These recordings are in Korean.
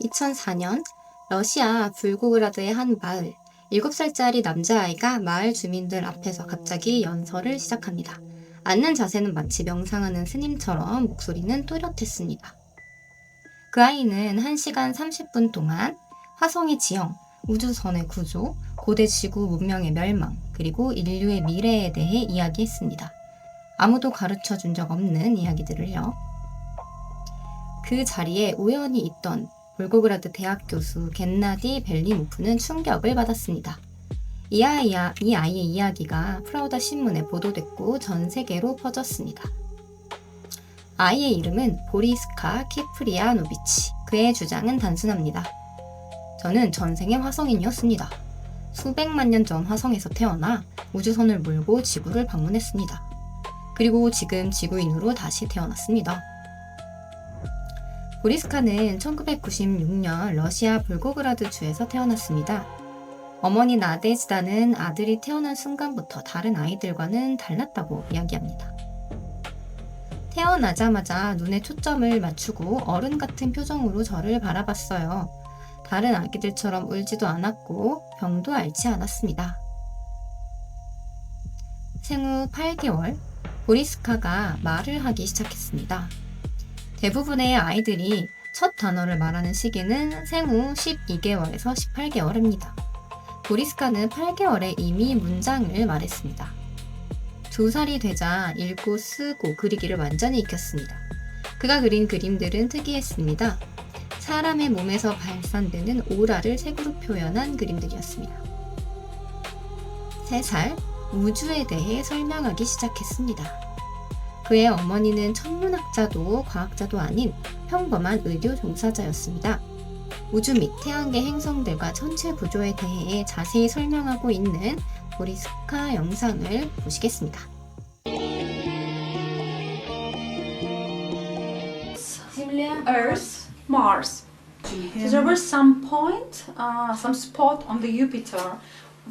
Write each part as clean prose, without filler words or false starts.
2004년 러시아 불고그라드의 한 마을, 7살짜리 남자아이가 마을 주민들 앞에서 갑자기 연설을 시작합니다. 앉는 자세는 마치 명상하는 스님처럼 목소리는 또렷했습니다. 그 아이는 1시간 30분 동안 화성의 지형, 우주선의 구조, 고대 지구 문명의 멸망, 그리고 인류의 미래에 대해 이야기했습니다. 아무도 가르쳐 준 적 없는 이야기들을요. 그 자리에 우연히 있던 볼고그라드 대학 교수 겐나디 벨리모프는 충격을 받았습니다. 이 아이의 이야기가 프라우다 신문에 보도됐고 전 세계로 퍼졌습니다. 아이의 이름은 보리스카 키프리아노비치. 그의 주장은 단순합니다. 저는 전생의 화성인이었습니다. 수백만 년 전 화성에서 태어나 우주선을 몰고 지구를 방문했습니다. 그리고 지금 지구인으로 다시 태어났습니다. 보리스카는 1996년 러시아 볼고그라드 주에서 태어났습니다. 어머니 나데즈다는 아들이 태어난 순간부터 다른 아이들과는 달랐다고 이야기합니다. 태어나자마자 눈에 초점을 맞추고 어른 같은 표정으로 저를 바라봤어요. 다른 아기들처럼 울지도 않았고 병도 앓지 않았습니다. 생후 8개월, 보리스카가 말을 하기 시작했습니다. 대부분의 아이들이 첫 단어를 말하는 시기는 생후 12개월에서 18개월입니다. 보리스카는 8개월에 이미 문장을 말했습니다. 2살이 되자 읽고 쓰고 그리기를 완전히 익혔습니다. 그가 그린 그림들은 특이했습니다. 사람의 몸에서 발산되는 오라를 색으로 표현한 그림들이었습니다. 3살, 우주에 대해 설명하기 시작했습니다. 그의 어머니는 천문학자도 과학자도 아닌 평범한 의료 종사자였습니다. 우주 및 태양계 행성들과 천체 구조에 대해 자세히 설명하고 있는 보리스카 영상을 보시겠습니다. Earth, Mars. So there was some point, some spot on the Jupiter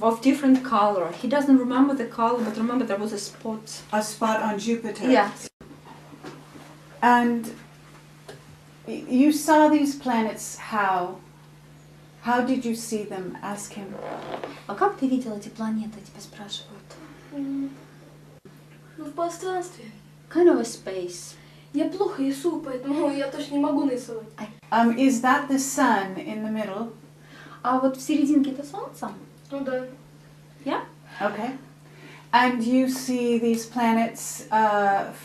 of different color. He doesn't remember the color, but remember there was a spot. A spot on Jupiter. Yeah. And you saw these planets how? How did you see them? Ask him. А как ты видел эти планеты? Тебя спрашивают. Ну, в пространстве. Kind of a space. Я плохо рисую, поэтому я точно не могу нарисовать. Is that the sun in the middle? А вот в серединке это Солнце? Ну да. Yeah. Okay. And you see these planets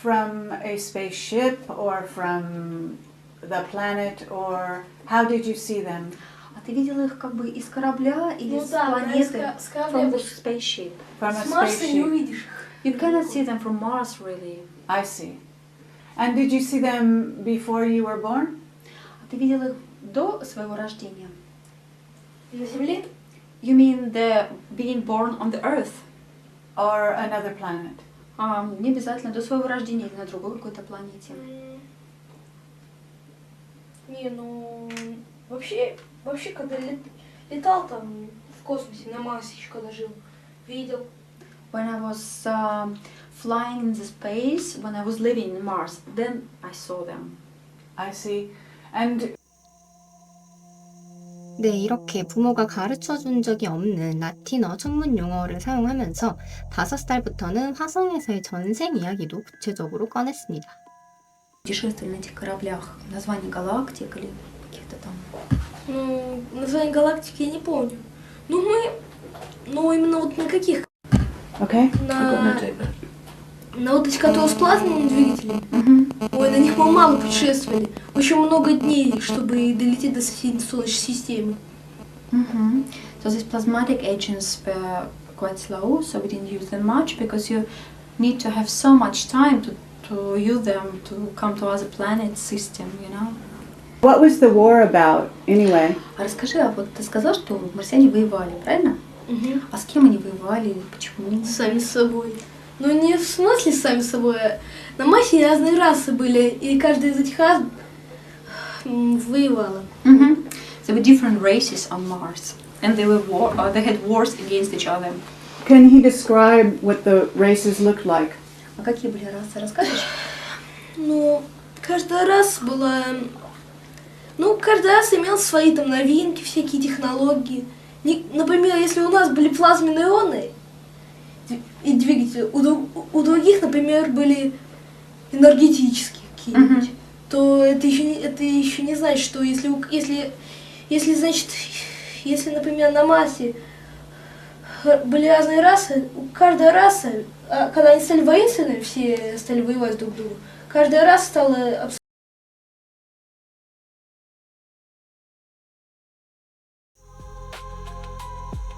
from a spaceship or from the planet, or how did you see them? А ты видела их как бы из корабля или Ну с да, планеты? с корабля. From the spaceship. From a С Марса не spaceship. увидишь их. You cannot see them from Mars really. I see. And did you see them before you were born? А ты видела их до своего рождения? На Земле? You mean the being born on the Earth? Or another planet? Не обязательно до своего рождения или на другой какой-то планете. Не, ну вообще когда летал там в космосе, на Марсе еще когда жил, видел. When I was flying in the space, when I was living in Mars, then I saw them. I see. And 네, 이렇게 부모가 가르쳐 준 적이 없는 라틴어 천문 용어를 사용하면서 5살부터는 화성에서의 전생 이야기도 구체적으로 꺼냈습니다. Путешествовали на этих кораблях, название галактик или каких-то там. Ну, название галактики я не помню. Ну именно вот на каких? okay. На вот эти, которые с плазменным двигателем. Ой, на них мы мало путешествовали. Очень много дней, чтобы долететь до соседней Солнечной системы. So these plasmatic agents were quite slow, so we didn't use them much because you need to have so much time to use them to come to other planet system, you know. What was the war about anyway? А расскажи, а вот ты сказал, что марсиане воевали, правильно? А с кем они воевали и почему? Сами с собой. Ну не в смысле сами с собой, а на Марсе разные расы были, и каждая из этих рас воевала. There were different races on Mars, and they had wars against each other. Can he describe what the races looked like? А какие были расы, расскажешь? Ну, каждая раса была Ну, каждый раз имел свои там новинки, всякие технологии. Например, если у нас были плазменные ионы и двигатели, у других, например, были энергетические какие-нибудь, то это еще не значит, что если, например, на Марсе были разные расы, каждая раса, когда они стали воинственными, все стали воевать друг с другом, каждая раса стала абсолютно.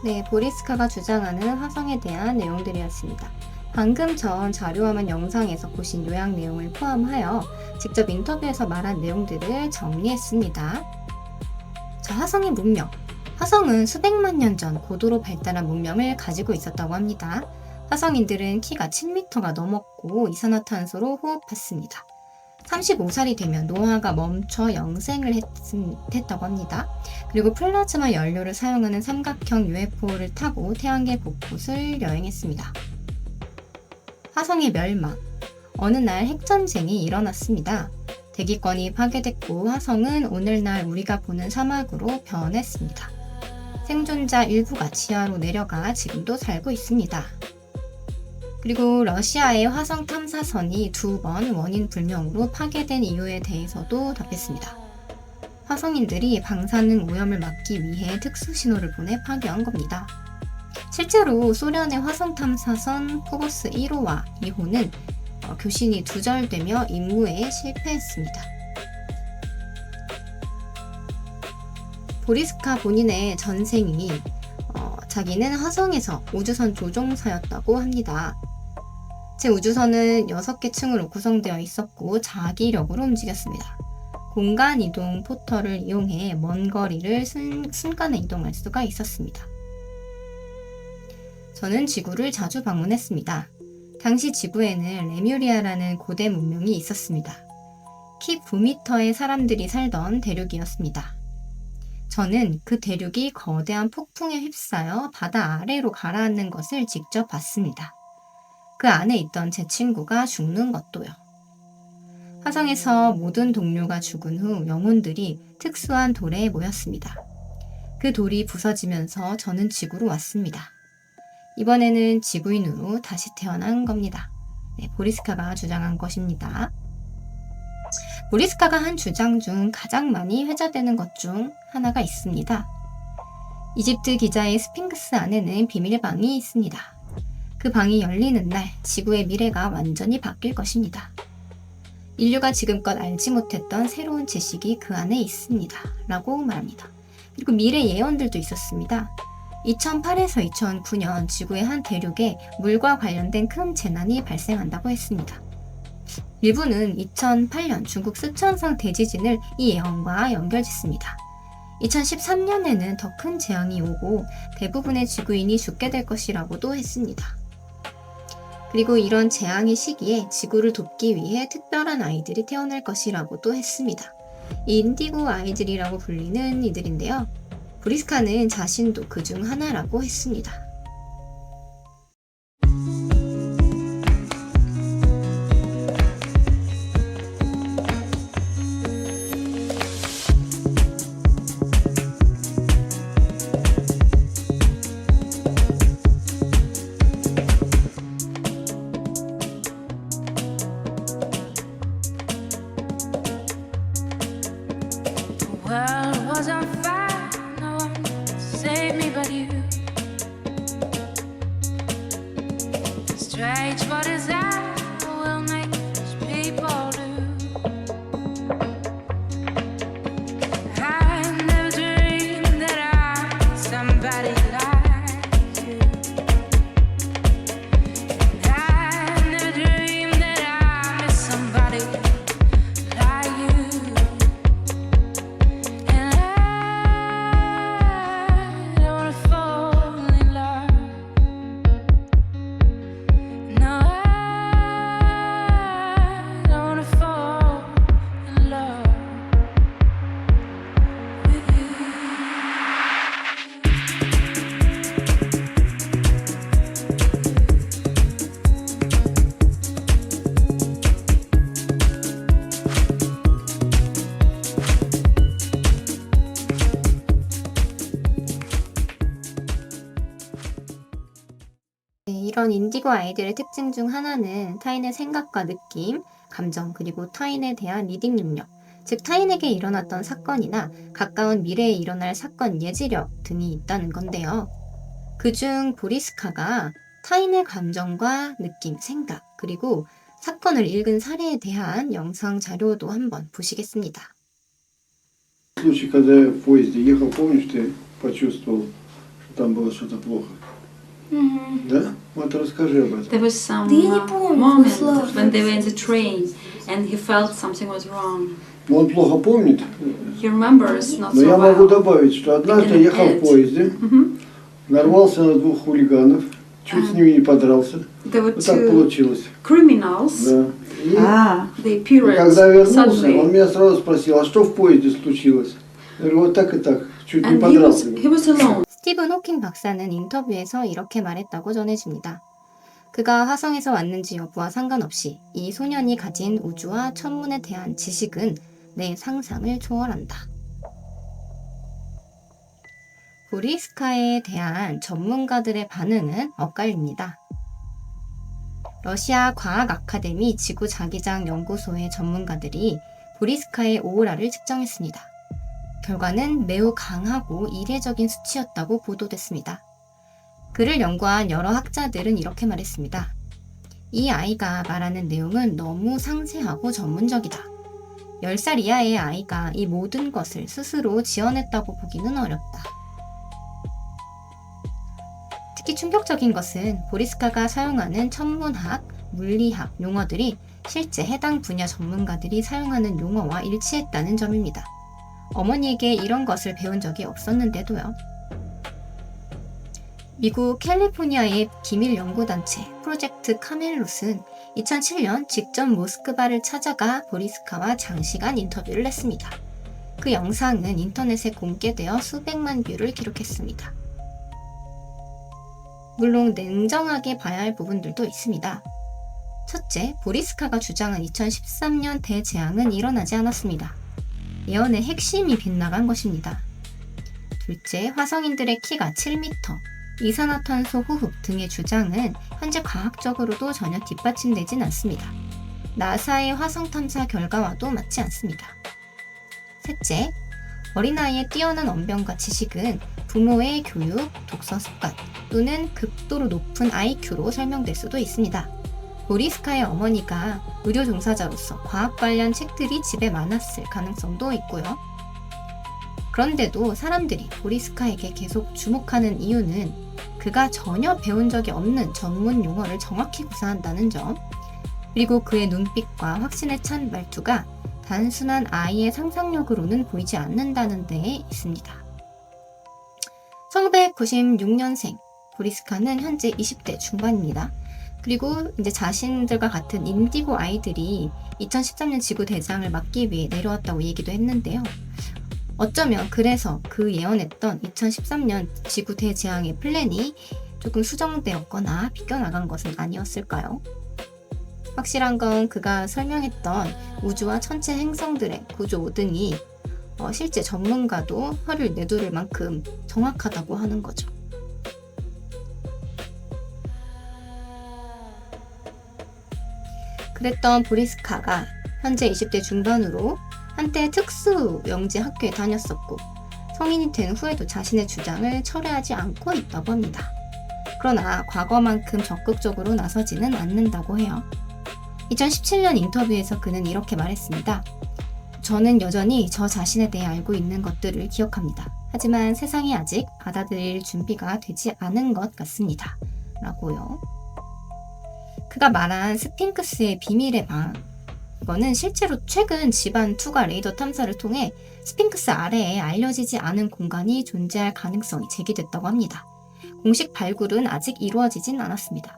네, 보리스카가 주장하는 화성에 대한 내용들이었습니다. 방금 전 자료화면 영상에서 보신 요약 내용을 포함하여 직접 인터뷰에서 말한 내용들을 정리했습니다. 자, 화성의 문명. 화성은 수백만 년 전 고도로 발달한 문명을 가지고 있었다고 합니다. 화성인들은 키가 7m가 넘었고 이산화탄소로 호흡했습니다. 35살이 되면 노화가 멈춰 영생을 했다고 합니다. 그리고 플라즈마 연료를 사용하는 삼각형 UFO를 타고 태양계 곳곳을 여행했습니다. 화성의 멸망. 어느 날 핵전쟁이 일어났습니다. 대기권이 파괴됐고 화성은 오늘날 우리가 보는 사막으로 변했습니다. 생존자 일부가 지하로 내려가 지금도 살고 있습니다. 그리고 러시아의 화성 탐사선이 2번 원인 불명으로 파괴된 이유에 대해서도 답했습니다. 화성인들이 방사능 오염을 막기 위해 특수 신호를 보내 파괴한 겁니다. 실제로 소련의 화성 탐사선 포거스 1호와 2호는 교신이 두절되며 임무에 실패했습니다. 보리스카 본인의 전생이 자기는 화성에서 우주선 조종사였다고 합니다. 제 우주선은 6개 층으로 구성되어 있었고 자기력으로 움직였습니다. 공간 이동 포털을 이용해 먼 거리를 순간에 이동할 수가 있었습니다. 저는 지구를 자주 방문했습니다. 당시 지구에는 레뮤리아라는 고대 문명이 있었습니다. 키 9m의 사람들이 살던 대륙이었습니다. 저는 그 대륙이 거대한 폭풍에 휩싸여 바다 아래로 가라앉는 것을 직접 봤습니다. 그 안에 있던 제 친구가 죽는 것도요. 화성에서 모든 동료가 죽은 후 영혼들이 특수한 돌에 모였습니다. 그 돌이 부서지면서 저는 지구로 왔습니다. 이번에는 지구인으로 다시 태어난 겁니다. 네, 보리스카가 주장한 것입니다. 보리스카가 한 주장 중 가장 많이 회자되는 것 중 하나가 있습니다. 이집트 기자의 스핑크스 안에는 비밀방이 있습니다. 그 방이 열리는 날 지구의 미래가 완전히 바뀔 것입니다. 인류가 지금껏 알지 못했던 새로운 지식이 그 안에 있습니다. 라고 말합니다. 그리고 미래 예언들도 있었습니다. 2008에서 2009년 지구의 한 대륙에 물과 관련된 큰 재난이 발생한다고 했습니다. 일부는 2008년 중국 쓰촨성 대지진을 이 예언과 연결짓습니다. 2013년에는 더 큰 재앙이 오고 대부분의 지구인이 죽게 될 것이라고도 했습니다. 그리고 이런 재앙의 시기에 지구를 돕기 위해 특별한 아이들이 태어날 것이라고도 했습니다. 인디고 아이들이라고 불리는 이들인데요. 보리스카는 자신도 그 중 하나라고 했습니다. world was on fire, no one could save me but you. Strange for desire will make people do. I never dreamed that I'd somebody like you. I never dreamed that I'd miss somebody like you. And I 이런 인디고 아이들의 특징 중 하나는 타인의 생각과 느낌, 감정, 그리고 타인에 대한 리딩 능력, 즉 타인에게 일어났던 사건이나 가까운 미래에 일어날 사건 예지력 등이 있다는 건데요. 그중 보리스카가 타인의 감정과 느낌, 생각, 그리고 사건을 읽은 사례에 대한 영상 자료도 한번 보시겠습니다. Случай, когда я в поезде ехал, помнишь, ты почувствовал, что там было что-то плохо? Да? Вот расскажи об этом. There was some Да я не помню, moment Слава. when they were in the train and he felt something was wrong. Но он плохо помнит, He remembers not но so я могу well. добавить, что однажды я ехал в поезде, нарвался на двух хулиганов, чуть с ними не подрался. There were Вот так two получилось. criminals. Да. И They appeared когда вернулся, он suddenly. меня сразу спросил, а что в поезде случилось? Я говорю, вот так и так, чуть не And подрался. he was alone. 스티븐 호킹 박사는 인터뷰에서 이렇게 말했다고 전해집니다. 그가 화성에서 왔는지 여부와 상관없이 이 소년이 가진 우주와 천문에 대한 지식은 내 상상을 초월한다. 보리스카에 대한 전문가들의 반응은 엇갈립니다. 러시아 과학 아카데미 지구 자기장 연구소의 전문가들이 보리스카의 오라를 측정했습니다. 결과는 매우 강하고 이례적인 수치였다고 보도됐습니다. 그를 연구한 여러 학자들은 이렇게 말했습니다. 이 아이가 말하는 내용은 너무 상세하고 전문적이다. 10살 이하의 아이가 이 모든 것을 스스로 지어냈다고 보기는 어렵다. 특히 충격적인 것은 보리스카가 사용하는 천문학, 물리학 용어들이 실제 해당 분야 전문가들이 사용하는 용어와 일치했다는 점입니다. 어머니에게 이런 것을 배운 적이 없었는데도요. 미국 캘리포니아의 기밀 연구단체 프로젝트 카멜롯은 2007년 직접 모스크바를 찾아가 보리스카와 장시간 인터뷰를 했습니다. 그 영상은 인터넷에 공개되어 수백만 뷰를 기록했습니다. 물론 냉정하게 봐야 할 부분들도 있습니다. 첫째, 보리스카가 주장한 2013년 대재앙은 일어나지 않았습니다. 예언의 핵심이 빗나간 것입니다. 둘째, 화성인들의 키가 7m, 이산화탄소 호흡 등의 주장은 현재 과학적으로도 전혀 뒷받침되진 않습니다. 나사의 화성 탐사 결과와도 맞지 않습니다. 셋째, 어린아이의 뛰어난 언변과 지식은 부모의 교육, 독서 습관 또는 극도로 높은 IQ로 설명될 수도 있습니다. 보리스카의 어머니가 의료 종사자로서 과학 관련 책들이 집에 많았을 가능성도 있고요. 그런데도 사람들이 보리스카에게 계속 주목하는 이유는 그가 전혀 배운 적이 없는 전문 용어를 정확히 구사한다는 점, 그리고 그의 눈빛과 확신에 찬 말투가 단순한 아이의 상상력으로는 보이지 않는다는 데에 있습니다. 1996년생 보리스카는 현재 20대 중반입니다. 그리고 이제 자신들과 같은 인디고 아이들이 2013년 지구 대장을 막기 위해 내려왔다고 얘기도 했는데요. 어쩌면 그래서 그 예언했던 2013년 지구 대재앙의 플랜이 조금 수정되었거나 비껴나간 것은 아니었을까요? 확실한 건 그가 설명했던 우주와 천체 행성들의 구조 등이 실제 전문가도 혀를 내두를 만큼 정확하다고 하는 거죠. 그랬던 보리스카가 현재 20대 중반으로 한때 특수 영재 학교에 다녔었고 성인이 된 후에도 자신의 주장을 철회하지 않고 있다고 합니다. 그러나 과거만큼 적극적으로 나서지는 않는다고 해요. 2017년 인터뷰에서 그는 이렇게 말했습니다. 저는 여전히 저 자신에 대해 알고 있는 것들을 기억합니다. 하지만 세상이 아직 받아들일 준비가 되지 않은 것 같습니다. 라고요. 그가 말한 스핑크스의 비밀의 방, 이거는 실제로 최근 집안 투과 레이더 탐사를 통해 스핑크스 아래에 알려지지 않은 공간이 존재할 가능성이 제기됐다고 합니다. 공식 발굴은 아직 이루어지진 않았습니다.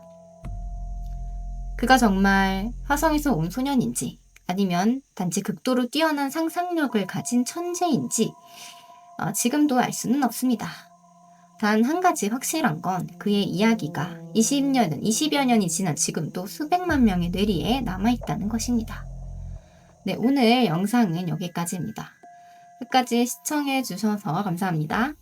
그가 정말 화성에서 온 소년인지 아니면 단지 극도로 뛰어난 상상력을 가진 천재인지 지금도 알 수는 없습니다. 단 한 가지 확실한 건 그의 이야기가 20여 년이 지난 지금도 수백만 명의 뇌리에 남아있다는 것입니다. 네, 오늘 영상은 여기까지입니다. 끝까지 시청해주셔서 감사합니다.